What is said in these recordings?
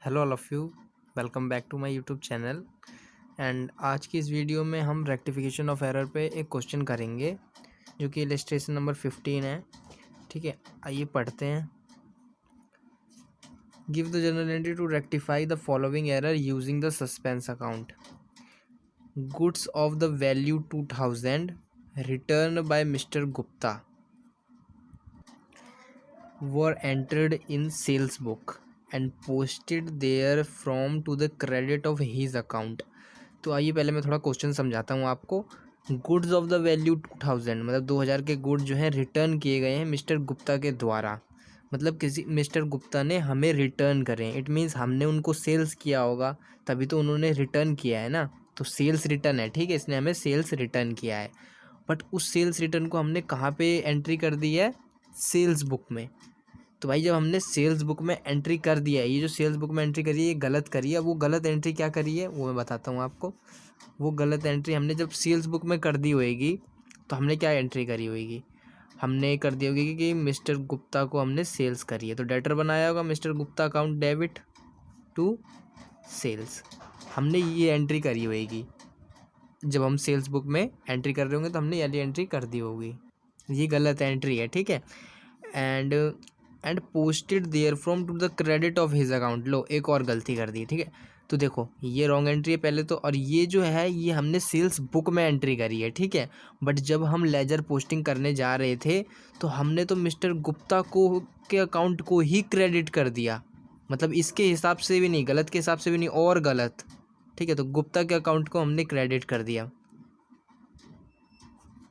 Hello all of you, welcome back to my YouTube channel. And आज की इस video में हम रेक्टिफिकेशन ऑफ एरर पे एक क्वेश्चन करेंगे जो कि इलस्ट्रेशन नंबर 15 है। ठीक है, आइए पढ़ते हैं। Give the general entry to rectify the following error using the suspense account. Goods of the value 2000 return by mister Gupta were entered in sales book and posted there from to the credit of his account। तो आइए पहले मैं थोड़ा question समझाता हूँ आपको। Goods of the value 2000 मतलब 2000 के गुड जो हैं रिटर्न किए गए हैं मिस्टर गुप्ता के द्वारा। मतलब किसी मिस्टर गुप्ता ने हमें रिटर्न करें, इट मीन्स हमने उनको सेल्स किया होगा तभी तो उन्होंने रिटर्न किया है ना। तो सेल्स रिटर्न है, ठीक है, इसने हमें सेल्स रिटर्न किया है। बट उस सेल्स रिटर्न को हमने कहाँ पे एंट्री कर दी है? सेल्स बुक में। तो भाई जब हमने सेल्स बुक में एंट्री कर दिया है, ये जो सेल्स बुक में एंट्री करी है ये गलत करी है। वो गलत एंट्री क्या करी है वो मैं बताता हूँ आपको। वो गलत एंट्री हमने जब सेल्स बुक में कर दी होएगी तो हमने क्या एंट्री करी होएगी? हमने कर दी होगी कि मिस्टर गुप्ता को हमने सेल्स करी है, तो डेटर बनाया होगा mister Gupta account debit to sales. हमने ये एंट्री करी होएगी जब हम सेल्स बुक में एंट्री कर रहे होंगे, तो हमने ये एंट्री कर दी होगी। ये गलत एंट्री है, ठीक है। And posted there from to the credit of his account. लो एक और गलती कर दी, ठीक है। तो देखो ये रॉन्ग एंट्री है पहले तो, और ये जो है ये हमने सेल्स बुक में एंट्री करी है, ठीक है। बट जब हम लेजर पोस्टिंग करने जा रहे थे तो हमने तो मिस्टर गुप्ता को के अकाउंट को ही क्रेडिट कर दिया। मतलब इसके हिसाब से भी नहीं, गलत के हिसाब से भी नहीं, और गलत, ठीक है। तो गुप्ता के अकाउंट को हमने क्रेडिट कर दिया।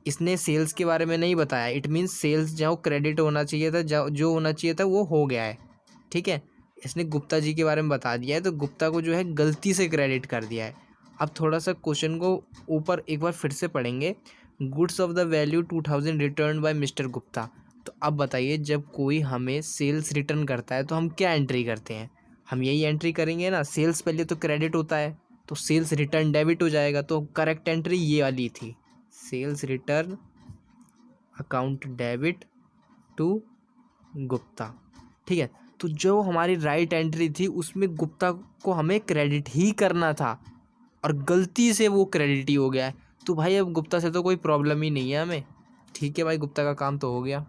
इसने सेल्स के बारे में नहीं बताया, इट मीन्स सेल्स जो क्रेडिट होना चाहिए था, जो होना चाहिए था वो हो गया है, ठीक है। इसने गुप्ता जी के बारे में बता दिया है, तो गुप्ता को जो है गलती से क्रेडिट कर दिया है। अब थोड़ा सा क्वेश्चन को ऊपर एक बार फिर से पढ़ेंगे। Goods of the value 2000 return by mister Gupta. तो अब बताइए, जब कोई हमें सेल्स रिटर्न करता है तो हम क्या एंट्री करते हैं? हम यही एंट्री करेंगे ना। सेल्स पहले तो क्रेडिट होता है, तो सेल्स रिटर्न डेबिट हो जाएगा। तो करेक्ट एंट्री ये वाली थी, sales return account debit to Gupta, ठीक है। तो जो हमारी राइट एंट्री थी उसमें गुप्ता को हमें क्रेडिट ही करना था और गलती से वो क्रेडिट ही हो गया है। तो भाई अब गुप्ता से तो कोई प्रॉब्लम ही नहीं है हमें, ठीक है भाई, गुप्ता का काम तो हो गया।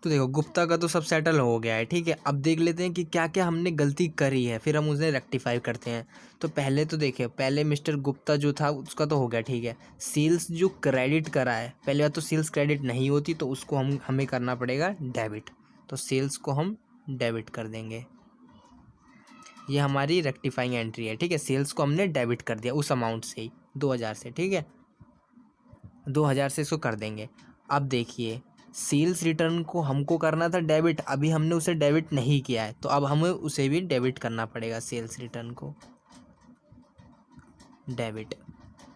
तो देखो गुप्ता का तो सब सेटल हो गया है, ठीक है। अब देख लेते हैं कि क्या क्या हमने गलती करी है, फिर हम उसे रेक्टिफाई करते हैं। तो पहले तो देखिए, पहले मिस्टर गुप्ता जो था उसका तो हो गया, ठीक है। सेल्स जो क्रेडिट करा है, पहले बात तो सेल्स क्रेडिट नहीं होती तो उसको हमें करना पड़ेगा डेबिट। तो सेल्स को हम डेबिट कर देंगे। ये हमारी रेक्टिफाइंग एंट्री है, ठीक है। सेल्स को हमने डेबिट कर दिया उस अमाउंट से ही, 2000 से, ठीक है। 2000 से इसको कर देंगे। अब देखिए सेल्स रिटर्न को हमको करना था डेबिट, अभी हमने उसे डेबिट नहीं किया है, तो अब हमें उसे भी डेबिट करना पड़ेगा। सेल्स रिटर्न को डेबिट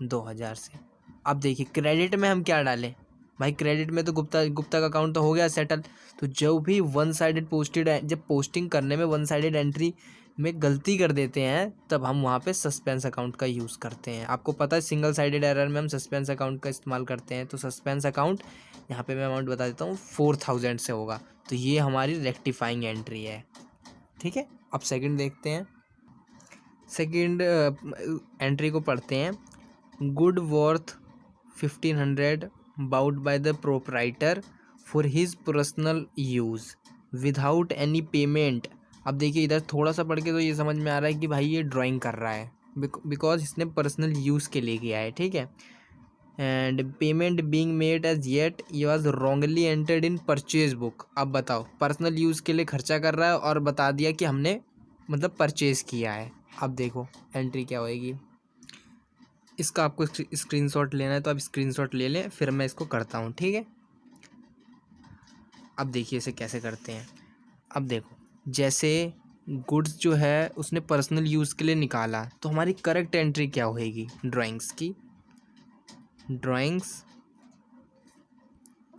2000 से। अब देखिए क्रेडिट में हम क्या डालें? भाई क्रेडिट में तो गुप्ता का अकाउंट तो हो गया सेटल। तो जो भी वन साइडेड पोस्टेड है, जब पोस्टिंग करने में वन साइडेड एंट्री में गलती कर देते हैं तब हम वहाँ पे सस्पेंस अकाउंट का यूज़ करते हैं। आपको पता है सिंगल साइडेड एरर में हम सस्पेंस अकाउंट का इस्तेमाल करते हैं। तो सस्पेंस अकाउंट यहाँ पे मैं अमाउंट बता देता हूँ, 4000 से होगा। तो ये हमारी रेक्टिफाइंग एंट्री है, ठीक है। अब सेकंड देखते हैं। सेकंड एंट्री को पढ़ते हैं। Good worth 1500 bought by the proprietor for his personal use without any payment. अब देखिए इधर थोड़ा सा पढ़ के तो ये समझ में आ रहा है कि भाई ये ड्राइंग कर रहा है, बिकॉज इसने पर्सनल यूज़ के लिए किया है, ठीक है। And payment being made as yet ये was wrongly entered in purchase book. अब बताओ, पर्सनल यूज़ के लिए खर्चा कर रहा है और बता दिया कि हमने मतलब परचेज़ किया है। अब देखो एंट्री क्या होएगी। इसका आपको स्क्रीनशॉट लेना है तो आप स्क्रीनशॉट ले लें, फिर मैं इसको करता हूँ, ठीक है। अब देखिए इसे कैसे करते हैं। अब देखो जैसे गुड्स जो है उसने पर्सनल यूज़ के लिए निकाला, तो हमारी करेक्ट एंट्री क्या होएगी ड्राइंग्स की? ड्राइंग्स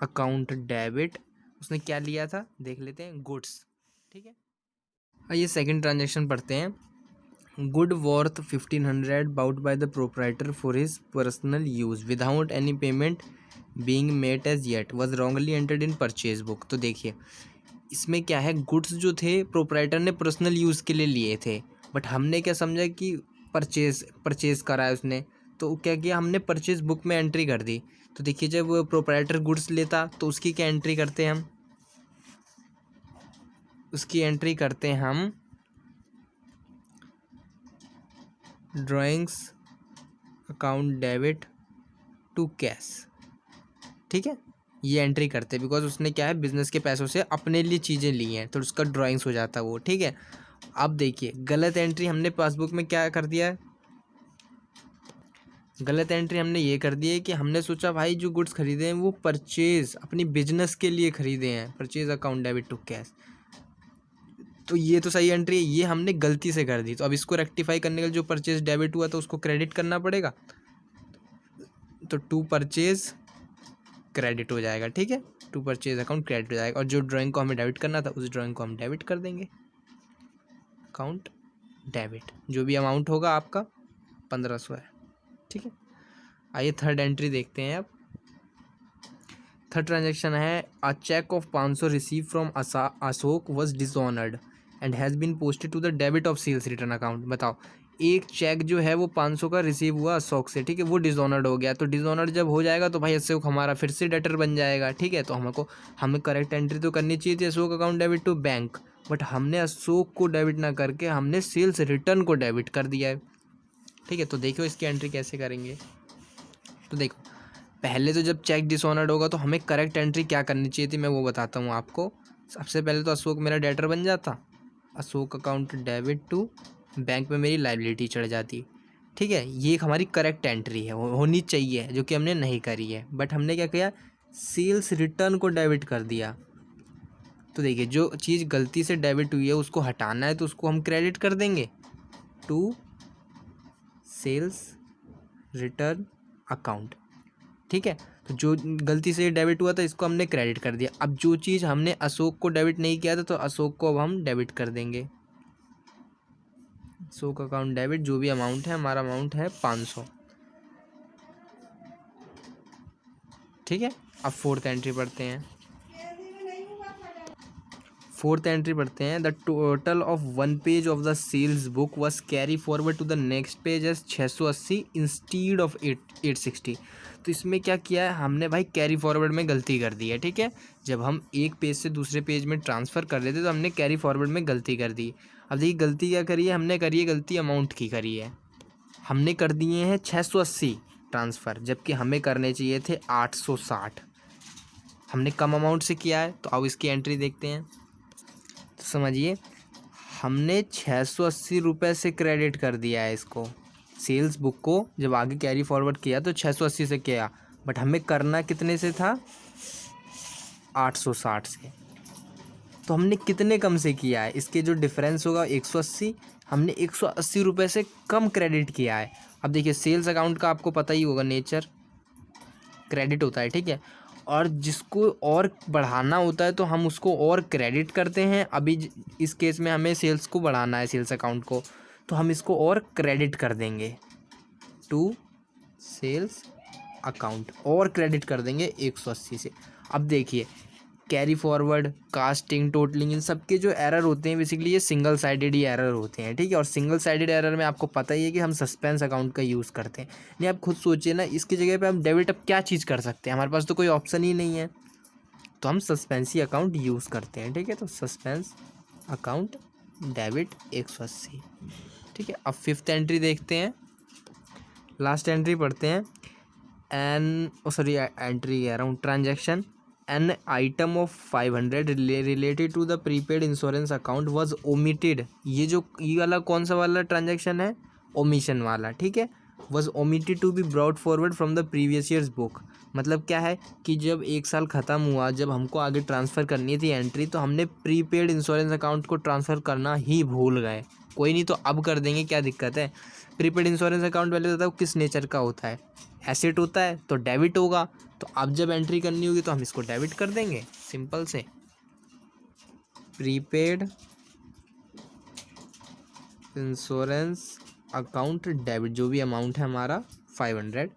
अकाउंट डेबिट, उसने क्या लिया था देख लेते हैं, गुड्स, ठीक है। आइए सेकंड ट्रांजेक्शन पढ़ते हैं। Good worth 1500 bought by the proprietor for his personal use without any payment being made as yet was wrongly entered in purchase book. तो देखिए इसमें क्या है, गुड्स जो थे प्रोपराइटर ने पर्सनल यूज़ के लिए लिए थे, बट हमने क्या समझा कि परचेज करा है उसने, तो क्या किया हमने परचेज बुक में एंट्री कर दी। तो देखिए जब प्रोप्राइटर गुड्स लेता तो उसकी क्या एंट्री करते हैं हम, उसकी एंट्री करते हैं हम drawings account debit to cash, ठीक है, ये एंट्री करते हैं बिकॉज उसने क्या है बिजनेस के पैसों से अपने लिए चीज़ें ली हैं तो उसका ड्राइंग्स हो जाता है वो, ठीक है। अब देखिए गलत एंट्री हमने पासबुक में क्या कर दिया है, गलत एंट्री हमने ये कर दी है कि हमने सोचा भाई जो गुड्स खरीदे हैं वो परचेज अपनी बिजनेस के लिए खरीदे हैं, purchase account debit to cash, तो ये तो सही एंट्री है, ये हमने गलती से कर दी। तो अब इसको रेक्टिफाई करने के लिए जो परचेज डेबिट हुआ तो उसको क्रेडिट करना पड़ेगा, तो टू परचेज क्रेडिट हो जाएगा, ठीक है, टू परचेज अकाउंट क्रेडिट हो जाएगा, और जो ड्राइंग को हमें डेबिट करना था उस ड्राइंग को हम डेबिट कर देंगे, अकाउंट डेबिट, जो भी अमाउंट होगा आपका 1500 है, ठीक है। आइए थर्ड एंट्री देखते हैं अब। थर्ड ट्रांजेक्शन है a cheque of 500 receive from Ashok was dishonoured and has been posted to the debit of sales return account. बताओ एक चेक जो है वो 500 का रिसीव हुआ अशोक से, ठीक है, वो डिसऑनर्ड हो गया, तो डिसऑनर्ड जब हो जाएगा तो भाई अशोक हमारा फिर से डेटर बन जाएगा, ठीक है। तो हमें करेक्ट एंट्री तो करनी चाहिए थी Ashok account debit to bank, but हमने अशोक को डेबिट ना करके हमने सेल्स रिटर्न को डेबिट कर दिया है, ठीक है। तो देखो इसकी एंट्री कैसे करेंगे। तो देखो पहले तो जब चेक डिसऑनर्ड होगा तो हमें करेक्ट एंट्री क्या करनी चाहिए थी मैं वो बताता हूँ आपको। सबसे पहले तो अशोक मेरा डेटर बन जाता, Ashok account debit to bank में मेरी लायबिलिटी चढ़ जाती, ठीक है। ये एक हमारी करेक्ट एंट्री है, होनी चाहिए, जो कि हमने नहीं करी है, बट हमने क्या किया सेल्स रिटर्न को डेबिट कर दिया। तो देखिए जो चीज़ गलती से डेबिट हुई है उसको हटाना है तो उसको हम क्रेडिट कर देंगे टू सेल्स रिटर्न अकाउंट, ठीक है। तो जो गलती से डेबिट हुआ था इसको हमने क्रेडिट कर दिया। अब जो चीज़ हमने अशोक को डेबिट नहीं किया था तो अशोक को अब हम डेबिट कर देंगे, अशोक अकाउंट डेबिट, जो भी अमाउंट है हमारा अमाउंट है 500, ठीक है। अब फोर्थ एंट्री पढ़ते हैं, फोर्थ एंट्री पढ़ते हैं the total of one page of the sales book was carry forward to the next page as 680 instead of 860। तो इसमें क्या किया है हमने भाई कैरी फॉरवर्ड में गलती कर दी है, ठीक है। जब हम एक पेज से दूसरे पेज में ट्रांसफ़र कर रहे थे तो हमने कैरी फॉरवर्ड में गलती कर दी। अब देखिए गलती क्या करी है हमने, करी है गलती अमाउंट की करी है, हमने कर दिए हैं 680 ट्रांसफ़र जबकि हमें करने चाहिए थे 860, हमने कम अमाउंट से किया है। तो अब इसकी एंट्री देखते हैं। तो समझिए हमने 680 रुपये से क्रेडिट कर दिया है इसको, सेल्स बुक को जब आगे कैरी फॉरवर्ड किया तो 680 से किया, बट हमें करना कितने से था 860 से, तो हमने कितने कम से किया है, इसके जो डिफरेंस होगा 180, हमने 180 रुपये से कम क्रेडिट किया है। अब देखिए सेल्स अकाउंट का आपको पता ही होगा नेचर क्रेडिट होता है, ठीक है, और जिसको और बढ़ाना होता है तो हम उसको और क्रेडिट करते हैं। अभी इस केस में हमें सेल्स को बढ़ाना है, सेल्स अकाउंट को, तो हम इसको और क्रेडिट कर देंगे टू सेल्स अकाउंट, और क्रेडिट कर देंगे 180 से। अब देखिए कैरी फॉरवर्ड, कास्टिंग, टोटलिंग, इन सब के जो एरर होते हैं बेसिकली ये सिंगल साइडेड ही एरर होते हैं, ठीक है। और सिंगल साइडेड एरर में आपको पता ही है कि हम सस्पेंस अकाउंट का यूज़ करते हैं। नहीं आप खुद सोचिए ना इसकी जगह पे हम डेबिट अब क्या चीज़ कर सकते हैं, हमारे पास तो कोई ऑप्शन ही नहीं है, तो हम सस्पेंसी अकाउंट यूज़ करते हैं, ठीक है। तो सस्पेंस अकाउंट डेबिट 180, ठीक है। अब फिफ्थ एंट्री देखते हैं, लास्ट एंट्री पढ़ते हैं। एंट्री कह रहा हूँ transaction an item of 500 related to the prepaid insurance account was omitted. ये वाला कौन सा वाला ट्रांजेक्शन है, ओमिशन वाला, ठीक है। Was omitted to be brought forward from the previous years book. मतलब क्या है कि जब एक साल ख़त्म हुआ, जब हमको आगे ट्रांसफ़र करनी थी एंट्री, तो हमने प्रीपेड इंश्योरेंस अकाउंट को ट्रांसफ़र करना ही भूल गए। कोई नहीं तो अब कर देंगे, क्या दिक्कत है। प्रीपेड इंश्योरेंस अकाउंट पहले बताओ किस नेचर का होता है, एसेट होता है तो डेबिट होगा, तो अब जब एंट्री करनी होगी तो हम इसको डेबिट कर देंगे सिंपल से, प्रीपेड इंश्योरेंस अकाउंट डेबिट, जो भी अमाउंट है हमारा 500,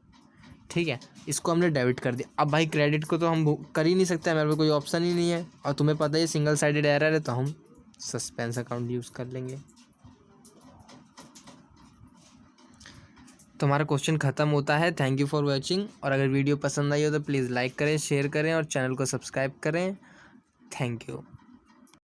ठीक है, इसको हमने डेबिट कर दिया। अब भाई क्रेडिट को तो हम कर ही नहीं सकते, हमारे पास कोई ऑप्शन ही नहीं है, और तुम्हें पता है सिंगल साइडेड एरर है, तो हम सस्पेंस अकाउंट यूज़ कर लेंगे। तो हमारा क्वेश्चन ख़त्म होता है। Thank you for watching. और अगर वीडियो पसंद आई हो तो प्लीज़ लाइक करें, शेयर करें और चैनल को सब्सक्राइब करें। Thank you.